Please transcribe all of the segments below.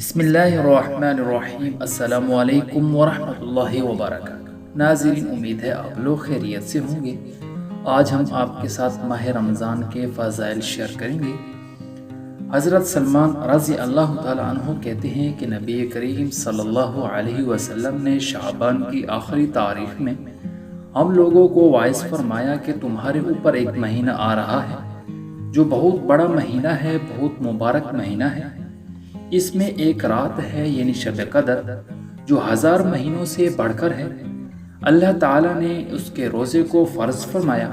بسم اللہ الرحمن الرحیم۔ السلام علیکم ورحمۃ اللہ وبرکاتہ۔ ناظرین، امید ہے آپ لوگ خیریت سے ہوں گے۔ آج ہم آپ کے ساتھ ماہ رمضان کے فضائل شیئر کریں گے۔ حضرت سلمان رضی اللہ تعالیٰ عنہ کہتے ہیں کہ نبی کریم صلی اللہ علیہ وسلم نے شعبان کی آخری تاریخ میں ہم لوگوں کو واعظ فرمایا کہ تمہارے اوپر ایک مہینہ آ رہا ہے جو بہت بڑا مہینہ ہے، بہت مبارک مہینہ ہے۔ اس میں ایک رات ہے یعنی شب قدر جو 1000 مہینوں سے بڑھ کر ہے۔ اللہ تعالیٰ نے اس کے روزے کو فرض فرمایا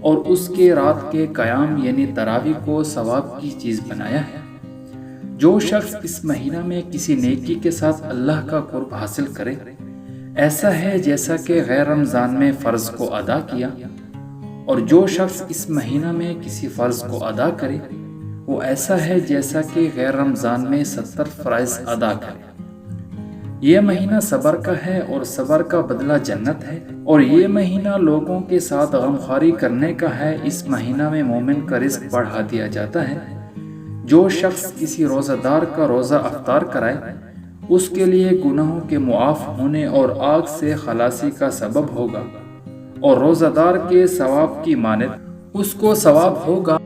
اور اس کے رات کے قیام یعنی تراویح کو ثواب کی چیز بنایا ہے۔ جو شخص اس مہینہ میں کسی نیکی کے ساتھ اللہ کا قرب حاصل کرے، ایسا ہے جیسا کہ غیر رمضان میں فرض کو ادا کیا، اور جو شخص اس مہینہ میں کسی فرض کو ادا کرے وہ ایسا ہے جیسا کہ غیر رمضان میں 70 فرائض ادا کرے۔ یہ مہینہ صبر کا ہے اور صبر کا بدلہ جنت ہے، اور یہ مہینہ لوگوں کے ساتھ غمخواری کرنے کا ہے۔ اس مہینہ میں مومن کا رزق بڑھا دیا جاتا ہے۔ جو شخص کسی روزہ دار کا روزہ افطار کرائے اس کے لیے گناہوں کے معاف ہونے اور آگ سے خلاصی کا سبب ہوگا، اور روزہ دار کے ثواب کی مانند اس کو ثواب ہوگا۔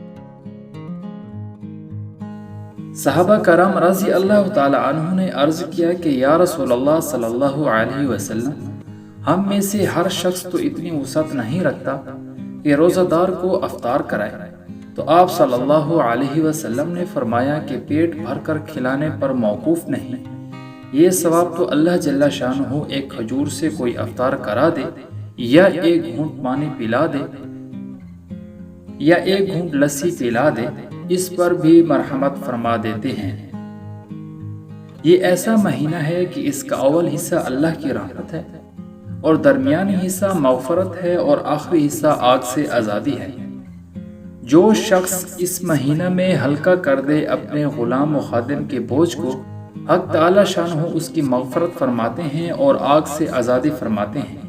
صحابہ کرام رضی اللہ تعالی عنہ نے عرض کیا کہ یا رسول اللہ صلی اللہ علیہ وسلم، ہم میں سے ہر شخص تو اتنی وسعت نہیں رکھتا کہ روزہ دار کو افطار کرائے۔ تو آپ صلی اللہ علیہ وسلم نے فرمایا کہ پیٹ بھر کر کھلانے پر موقوف نہیں، یہ ثواب تو اللہ جل شانہ ایک کھجور سے کوئی افطار کرا دے، یا ایک گھونٹ پانی پلا دے، یا ایک گھونٹ لسی پلا دے، اس پر بھی مرحمت فرما دیتے ہیں۔ یہ ایسا مہینہ ہے کہ اس کا اول حصہ اللہ کی رحمت ہے، اور درمیانی حصہ مغفرت ہے، اور آخری حصہ آگ سے آزادی ہے۔ جو شخص اس مہینہ میں ہلکا کر دے اپنے غلام و خادم کے بوجھ کو، حق تعالی شانہ اس کی مغفرت فرماتے ہیں اور آگ سے آزادی فرماتے ہیں۔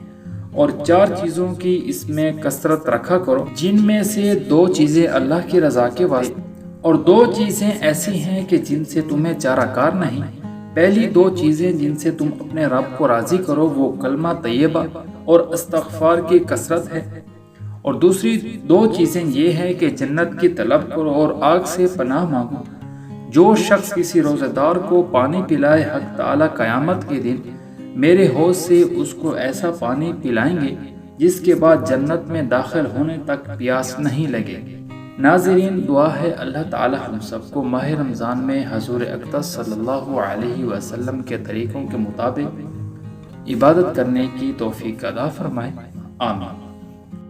اور 4 چیزوں کی اس میں کثرت رکھا کرو، جن میں سے 2 چیزیں اللہ کی رضا کے واسطے اور 2 چیزیں ایسی ہیں کہ جن سے تمہیں چارہ کار نہیں۔ پہلی 2 چیزیں جن سے تم اپنے رب کو راضی کرو وہ کلمہ طیبہ اور استغفار کی کثرت ہے، اور دوسری 2 چیزیں یہ ہے کہ جنت کی طلب کرو اور آگ سے پناہ مانگو۔ جو شخص کسی روزہ دار کو پانی پلائے، حق تعالی قیامت کے دن میرے حوض سے اس کو ایسا پانی پلائیں گے جس کے بعد جنت میں داخل ہونے تک پیاس نہیں لگے گی۔ ناظرین، دعا ہے اللہ تعالی ہم سب کو ماہ رمضان میں حضور اقدس صلی اللہ علیہ وسلم کے طریقوں کے مطابق عبادت کرنے کی توفیق عطا فرمائے۔ آمین۔